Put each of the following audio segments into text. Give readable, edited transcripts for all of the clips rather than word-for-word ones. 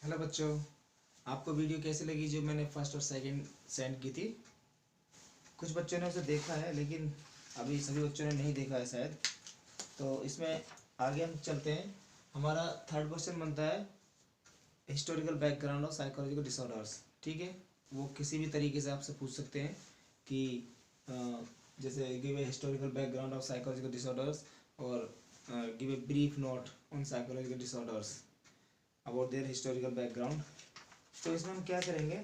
Hello बच्चों, आपको video कैसी लगी जो मैंने फर्स्ट और सेकंड सेंड की थी। कुछ बच्चों ने उसे देखा है लेकिन अभी सभी बच्चों ने नहीं देखा है शायद। तो इसमें आगे हम चलते हैं। हमारा थर्ड क्वेश्चन बनता है historical background of psychological disorders. ठीक है, वो किसी भी तरीके से आपसे पूछ सकते हैं कि अ, जैसे give a historical background of psychological disorders और give a brief note on psychological disorders about their historical background. तो इसमें हम क्या करेंगे,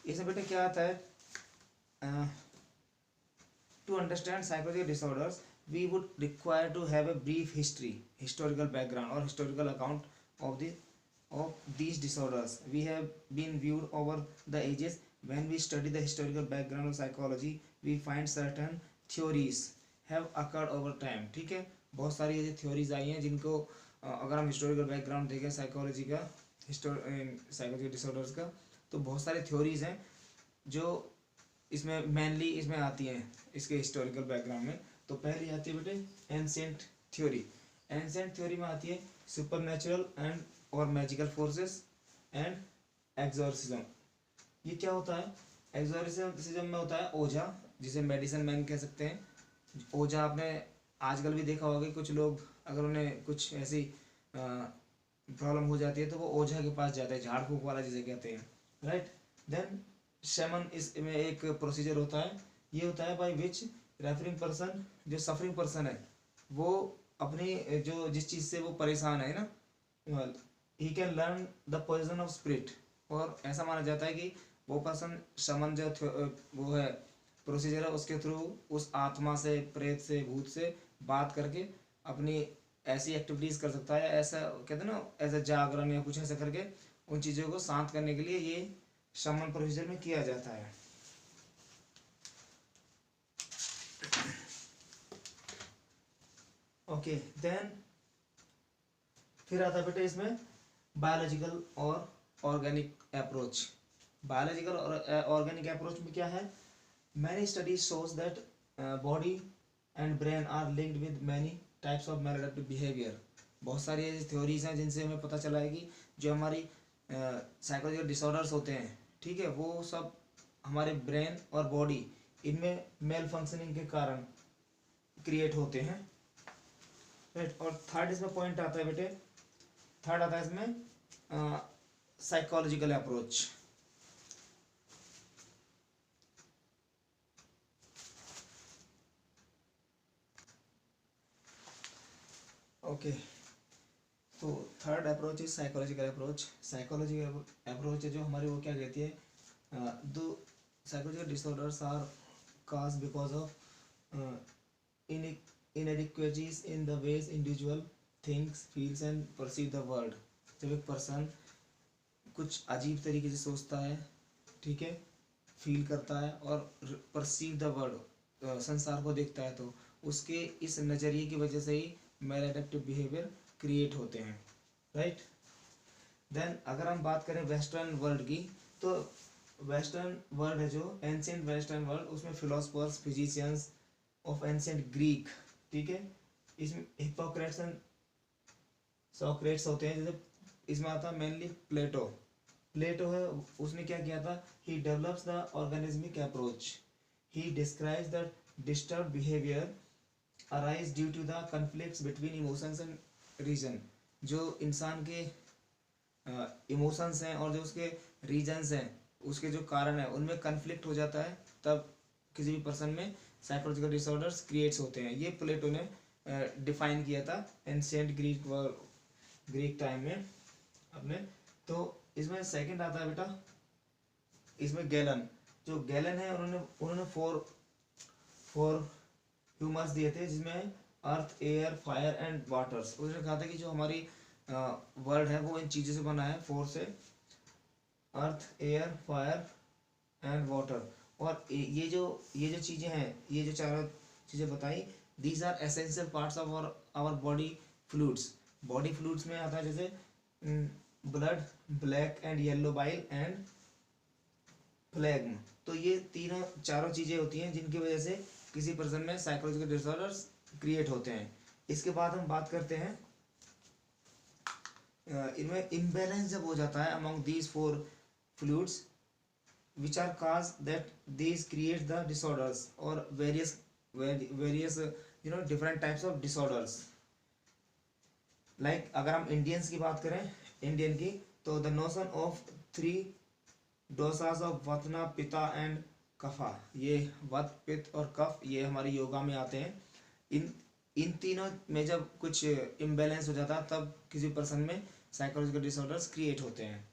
इसमें बेटा क्या आता है, to understand psychological disorders we would require to have a brief history historical background और historical account of these disorders. We have been viewed over the ages. When we study the historical background of psychology, we find certain theories have occurred over time. ठीक है, बहुत सारी ऐसी theories आई हैं जिनको अगर हम हिस्टोरिकल बैकग्राउंड देखें साइकोलॉजी का, साइकोलॉजिकल डिसऑर्डर्स का, तो बहुत सारी थ्योरीज हैं जो इसमें मेनली इसमें आती हैं इसके हिस्टोरिकल बैकग्राउंड में। तो पहली आती है बेटे एंशिएंट थ्योरी। एंशिएंट थ्योरी में आती है सुपरनैचुरल एंड और मैजिकल फोर्सेस एंड एक्सोर्सिज्म। ये क्या होता है? एक्सोर्सिज्म में होता है ओझा, जिसे मेडिसिन मैन कह सकते हैं। ओझा आपने आजकल भी देखा होगा कि कुछ लोग अगर उन्हें कुछ ऐसी प्रॉब्लम हो जाती है तो वो ओझा के पास जाते हैं, झाड़ फूक वाला जिसे कहते हैं, राइट। देन शमन इसमें एक प्रोसीजर होता है, ये होता है बाय विच रेफरिंग पर्सन, जो सफरिंग पर्सन है वो अपनी जो जिस चीज़ से वो परेशान है ना, he can learn the position of spirit. और ऐसा माना जाता है कि वो पर्सन शमन जो वो है प्रोसीजर है उसके थ्रू उस आत्मा से, प्रेत से, भूत से बात करके अपनी ऐसी एक्टिविटीज़ कर सकता है, ऐसा कहते हैं ना, ऐसा जागरण या कुछ ऐसा करके उन चीज़ों को शांत करने के लिए ये शमन प्रोसीजर में किया जाता है। ओके, देन फिर आता है बेटे इसमें बायोलॉजिकल और ऑर्गेनिक अप्रोच। बायोलॉजिकल और ऑर्गेनिक अप्रोच में क्या है? Many studies shows that body and brain are linked with many types of maladaptive behaviour. बहुत सारी ऐसी थ्योरीज हैं जिनसे हमें पता चला है कि जो हमारी साइकोलॉजिकल डिसऑर्डर्स होते हैं, ठीक है, वो सब हमारे ब्रेन और बॉडी इनमें मेल फंक्शनिंग के कारण क्रिएट होते हैं, राइट। और थर्ड इसमें पॉइंट आता है बेटे, थर्ड आता है इसमें साइकोलॉजिकल अप्रोच। ओके, तो third approach is psychological approach. Psychological approach है जो हमारी वो क्या कहती है, दो psychological disorders are cause because of inadequacies in the ways individual thinks, feels and perceive the world। जब एक पर्सन कुछ अजीब तरीके से सोचता है, ठीक है, फील करता है और परसीव द वर्ल्ड, संसार को देखता है, तो उसके इस नज़रिए की वजह से ही मैलएडेप्टिव बिहेवियर क्रिएट होते हैं, राइट। देन अगर हम बात करें वेस्टर्न वर्ल्ड की, तो वेस्टर्न वर्ल्ड है जो एंशिएंट वेस्टर्न वर्ल्ड, उसमें philosophers, physicians of ancient Greek, ठीक है, इसमें हिप्पोक्रेट्स एंड सोक्रेट्स होते हैं। जैसे इसमें आता है मेनली प्लेटो। प्लेटो है, उसने क्या किया था, he develops the organismic approach. He describes the disturb behaviour arise due to the conflicts between emotions and reason. जो इंसान के इमोशंस हैं और जो उसके रीजन्स हैं, उसके जो कारण है उनमें कन्फ्लिक्ट हो जाता है, तब किसी भी पर्सन में साइकोलॉजिकल डिसऑर्डर्स क्रिएट्स होते हैं। ये प्लेटो ने डिफाइन किया था एंशिएंट ग्रीक टाइम में अपने। तो इसमें सेकंड आता है बेटा इसमें गैलन। जो गैलन है उन्होंने फोर ह्यूमर्स दिए थे, जिसमें अर्थ, एयर, फायर एंड वाटर्स। उसने कहा था कि जो हमारी वर्ल्ड है वो इन चीज़ों से बना है, फोर से, अर्थ, एयर, फायर एंड वाटर। और ये जो चीज़ें हैं, ये जो चारों चीज़ें बताई, these are essential parts of our body fluids. Body fluids में आता है जैसे blood, black and yellow bile and phlegm. तो ये तीनों चारों चीज़ें होती हैं जिनकी वजह से किसी पर्सन में साइकोलॉजिकल डिसऑर्डर्स क्रिएट होते हैं। इसके बाद हम बात करते हैं इनमें इम्बैलेंस जब हो जाता है among these four fluids which are caused that these create the disorders or various different types of disorders. Like अगर हम इंडियंस की बात करें, इंडियन की, तो the notion of three dosas of वतना पिता एंड कफा, ये वत पित्त और कफ ये हमारे योगा में आते हैं। इन इन तीनों में जब कुछ इम्बैलेंस हो जाता है तब किसी पर्सन में साइकोलॉजिकल डिसऑर्डर्स क्रिएट होते हैं।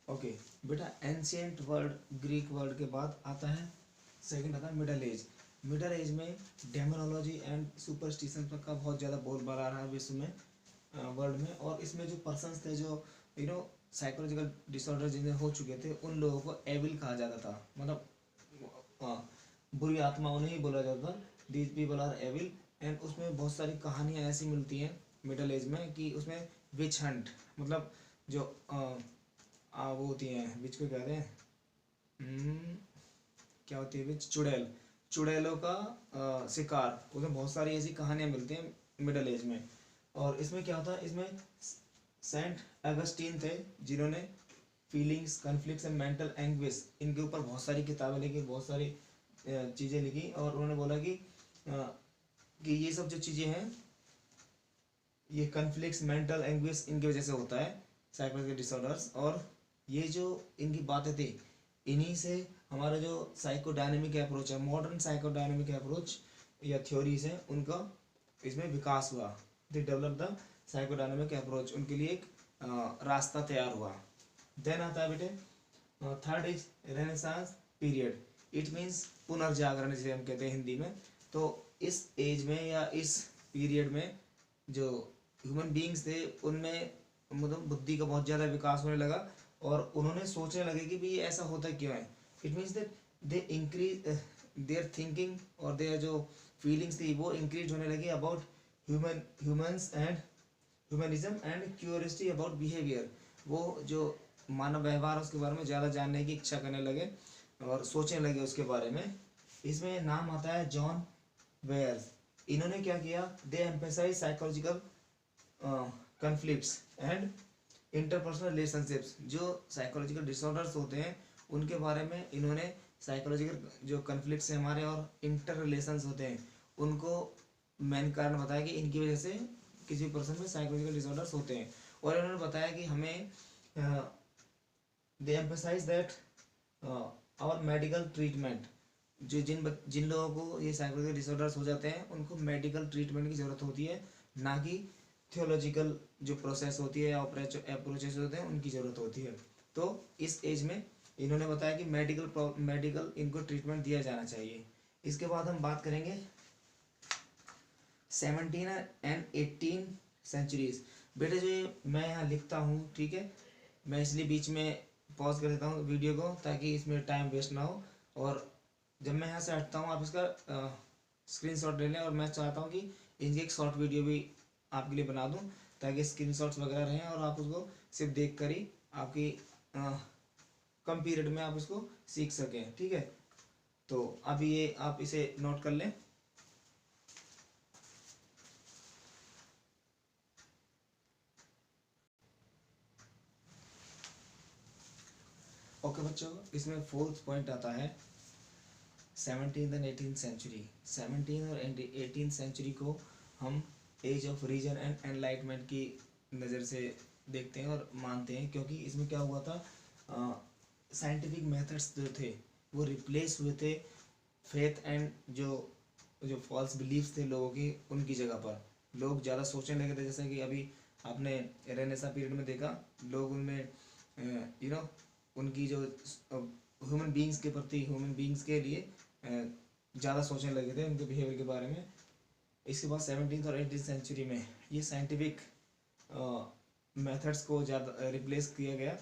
ओके बेटा, एंशियंट वर्ड ग्रीक वर्ड के बाद आता है सेकंड आता है मिडल एज। मिडल एज में डेमोनोलॉजी एंड सुपरस्टिशन का बहुत ज़्यादा बोलबाला आ रहा है विश्व में, वर्ल्ड में। और इसमें जो पर्सन्स थे जो साइकोलॉजिकल डिसऑर्डर जिन्हें हो चुके थे उन लोगों को एविल कहा जाता था, मतलब बुरी आत्मा उन्हें ही बोला जाता था, these people are evil. And उसमें बहुत सारी कहानियाँ ऐसी मिलती हैं मिडल एज में कि उसमें विच हंट, मतलब जो वो होती हैं, विच को कहते हैं, क्या होती है विच, चुड़ैल, चुड़ैलों का शिकार, उसमें बहुत सारी ऐसी कहानियाँ मिलती हैं मिडल एज में। और इसमें क्या होता है, इसमें सेंट अगस्टीन थे जिन्होंने feelings, conflicts and mental anguish, इनके ऊपर बहुत सारी किताबें लिखी, बहुत सारी चीज़ें लिखी। और उन्होंने बोला कि ये सब जो चीज़ें हैं, ये कन्फ्लिक्ट्स, मेंटल एंग्विश, इनकी वजह से होता है साइकोलॉजिकल डिसऑर्डर्स। और ये जो इनकी बातें थी, इन्हीं से हमारा जो साइकोडायनेमिक अप्रोच है, मॉडर्न साइकोडायनेमिक अप्रोच या थ्योरीज है, उनका इसमें विकास हुआ। They develop the psychodynamic approach, उनके लिए एक रास्ता तैयार हुआ। देन आता है बेटे third is renaissance period. It means पुनर्जागरण जिसे हम कहते हैं हिंदी में। तो इस एज में या इस पीरियड में जो ह्यूमन बींग्स थे उनमें मतलब बुद्धि का बहुत ज़्यादा विकास होने लगा और उन्होंने सोचने लगे कि भाई ये ऐसा होता क्यों है। It means that they increase their thinking और देयर जो फीलिंग्स थी वो इंक्रीज होने लगी about humans and humanism and curiosity about behaviour. वो जो मानव व्यवहार उसके बारे में ज़्यादा जानने की इच्छा करने लगे और सोचने लगे उसके बारे में। इसमें नाम आता है जॉन वेयर्स। इन्होंने क्या किया, they emphasise psychological conflicts and interpersonal relationships. जो साइकोलॉजिकल डिसऑर्डर्स होते हैं उनके बारे में इन्होंने साइकोलॉजिकल जो कन्फ्लिक्ट्स हैं हमारे और इंटर रिलेशंस होते हैं उनको मेन कारण बताया कि इनकी वजह से किसी पर्सन में साइकोलॉजिकल डिसऑर्डर्स होते हैं। और इन्होंने बताया कि हमें दे एम्फसाइज दैट और मेडिकल ट्रीटमेंट, जो जिन लोगों को ये साइकोलॉजिकल डिसऑर्डर्स हो जाते हैं उनको मेडिकल ट्रीटमेंट की ज़रूरत होती है, ना कि थियोलॉजिकल जो प्रोसेस होती है या अप्रोचेस होते हैं उनकी ज़रूरत होती है। तो इस एज में इन्होंने बताया कि मेडिकल इनको ट्रीटमेंट दिया जाना चाहिए। इसके बाद हम बात करेंगे 17 एंड 18 सेंचुरीज। बेटे जो मैं यहाँ लिखता हूँ, ठीक है, मैं इसलिए बीच में पॉज कर देता हूँ वीडियो को ताकि इसमें टाइम वेस्ट ना हो। और जब मैं यहाँ से हटता हूँ आप इसका स्क्रीनशॉट ले लें। और मैं चाहता हूँ कि इनकी एक शॉर्ट वीडियो भी आपके लिए बना दूँ ताकि स्क्रीनशॉट्स वगैरह रहें और आप उसको सिर्फ देख कर ही आपकी कम पीरियड में आप उसको सीख सकें, ठीक है। तो अभी ये आप इसे नोट कर लें। ओके बच्चों, इसमें फोर्थ पॉइंट आता है 17th and 18th century. 17th और 18th सेंचुरी को हम age of reason and enlightenment की नज़र से देखते हैं और मानते हैं, क्योंकि इसमें क्या हुआ था, साइंटिफिक मेथड्स जो थे वो रिप्लेस हुए थे फेथ एंड जो फॉल्स बिलीव्स थे लोगों की, उनकी जगह पर लोग ज़्यादा सोचने लगे थे। जैसे कि अभी आपने रेनेसा पीरियड में देखा, लोग उनमें उनकी जो ह्यूमन बींग्स के प्रति, ह्यूमन बींग्स के लिए ज़्यादा सोचने लगे थे उनके बिहेवियर के बारे में। इसके बाद 17th और 18th सेंचुरी में ये साइंटिफिक मेथड्स को ज़्यादा रिप्लेस किया गया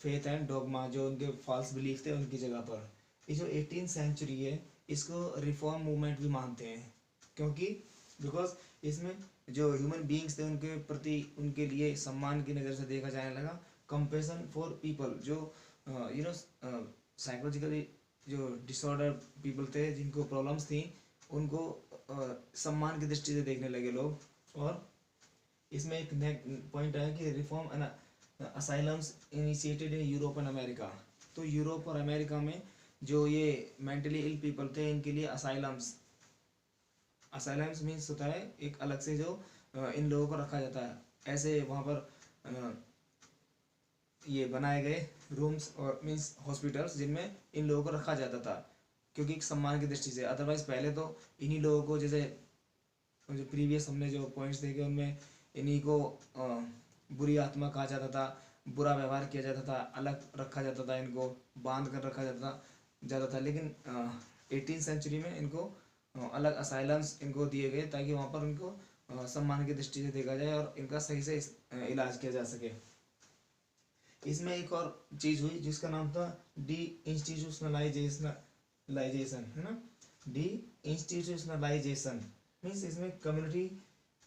फेथ एंड डॉगमा, जो उनके फॉल्स बिलीफ थे उनकी जगह पर। ये जो 18th सेंचुरी है इसको रिफॉर्म मूवमेंट भी मानते हैं, क्योंकि बिकॉज इसमें जो ह्यूमन बींग्स थे उनके प्रति उनके लिए सम्मान की नज़र से देखा जाने लगा। कंपेशन फॉर पीपल, जो साइकोलॉजिकली जो डिसऑर्डर पीपल थे, जिनको प्रॉब्लम्स थी, उनको सम्मान की दृष्टि से देखने लगे लोग। और इसमें एक पॉइंट है कि reform and asylums initiated in Europe and America. तो यूरोप और अमेरिका में जो ये मेंटली इल पीपल थे, इनके लिए असाइलम्स, असाइलम्स मीन्स होता है एक अलग से जो इन लोगों को रखा जाता है, ऐसे वहाँ पर ये बनाए गए रूम्स और मीन्स हॉस्पिटल्स जिनमें इन लोगों को रखा जाता था, क्योंकि एक सम्मान की दृष्टि से। अदरवाइज पहले तो इन्हीं लोगों को, जैसे जो प्रीवियस हमने जो पॉइंट्स देखे उनमें इन्हीं को बुरी आत्मा कहा जाता था, बुरा व्यवहार किया जाता था, अलग रखा जाता था, इनको बांध कर रखा जाता था। लेकिन 18th सेंचुरी में इनको अलग असाइलम्स इनको दिए गए, ताकि वहाँ पर इनको सम्मान की दृष्टि से देखा जाए और इनका सही से इलाज किया जा सके। इसमें एक और चीज़ हुई जिसका नाम था डी इंस्टीट्यूशनलाइजेशन, है ना। डी इंस्टीट्यूशनलाइजेशन मीन्स इसमें कम्युनिटी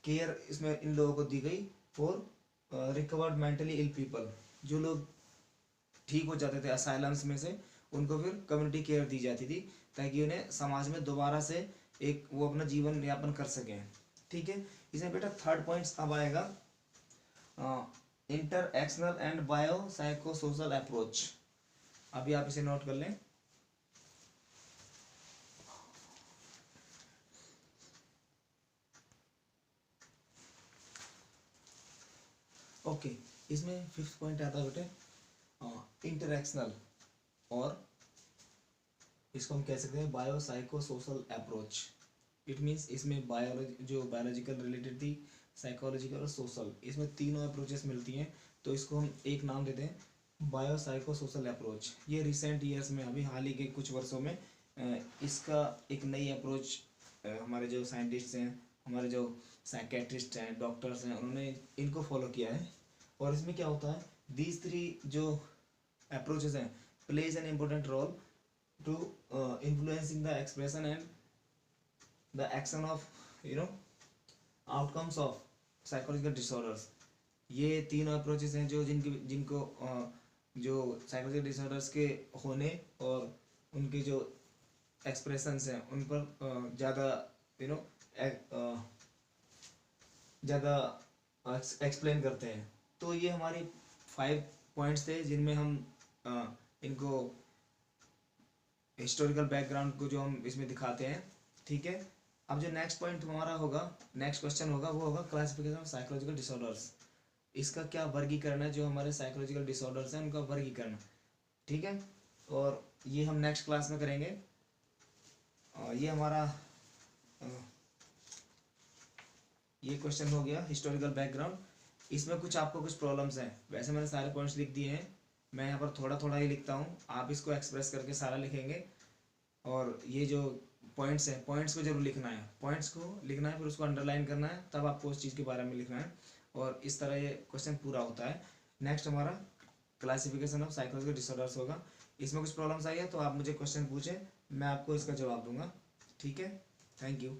केयर इसमें इन लोगों को दी गई for recovered mentally ill people. जो लोग ठीक हो जाते थे असाइलम्स में से, उनको फिर कम्युनिटी केयर दी जाती थी, ताकि उन्हें समाज में दोबारा से एक वो अपना जीवन यापन कर सकें। ठीक है, इसमें बेटा थर्ड पॉइंट्स अब आएगा इंटरएक्शनल एंड बायो साइकोसोशल अप्रोच। अभी आप इसे नोट कर लें। ओके, इसमें फिफ्थ पॉइंट आता है बेटे इंटरएक्शनल, और इसको हम कह सकते हैं bio psycho social approach. It means इसमें बायोलॉजी जो बायोलॉजिकल रिलेटेड थी, साइकोलॉजिकल और सोशल, इसमें तीनों अप्रोचेस मिलती हैं, तो इसको हम एक नाम देते हैं बायो साइको सोशल अप्रोच। ये रिसेंट ईयर्स में, अभी हाल ही के कुछ वर्षों में इसका एक नई अप्रोच हमारे जो साइंटिस्ट हैं, हमारे जो साइकेट्रिस्ट हैं, डॉक्टर्स हैं, उन्होंने इनको फॉलो किया है। और इसमें क्या होता है, दीज थ्री जो अप्रोचेस हैं plays an important role to influencing the expression and the action of outcomes of psychological disorders। ये तीन अप्रोचेस हैं जो जिनको जो साइकोलॉजिकल डिसऑर्डर्स के होने और उनके जो एक्सप्रेशंस हैं उन पर ज़्यादा ज़्यादा एक्सप्लेन करते हैं। तो ये हमारी 5 पॉइंट्स थे जिनमें हम इनको हिस्टोरिकल बैकग्राउंड को जो हम इसमें दिखाते हैं। ठीक है, अब जो नेक्स्ट पॉइंट हमारा होगा, नेक्स्ट क्वेश्चन होगा, वो होगा क्लासिफिकेशन ऑफ साइकोलॉजिकल डिसऑर्डर्स। इसका क्या वर्गीकरण है, जो हमारे साइकोलॉजिकल डिसऑर्डर्स हैं उनका वर्गीकरण। ठीक है, और ये हम नेक्स्ट क्लास में करेंगे। ये हमारा ये क्वेश्चन हो गया हिस्टोरिकल बैकग्राउंड। इसमें कुछ आपको कुछ प्रॉब्लम्स हैं, वैसे मैंने सारे पॉइंट्स लिख दिए हैं, मैं यहाँ पर थोड़ा थोड़ा ही लिखता हूँ, आप इसको एक्सप्रेस करके सारा लिखेंगे। और ये जो पॉइंट्स हैं, पॉइंट्स को जरूर लिखना है, पॉइंट्स को लिखना है, फिर उसको अंडरलाइन करना है, तब आपको उस चीज़ के बारे में लिखना है। और इस तरह ये क्वेश्चन पूरा होता है। नेक्स्ट हमारा क्लासिफिकेशन ऑफ साइकोलॉजिकल डिसऑर्डर्स होगा। इसमें कुछ प्रॉब्लम्स आई है तो आप मुझे क्वेश्चन पूछें, मैं आपको इसका जवाब दूंगा। ठीक है, थैंक यू।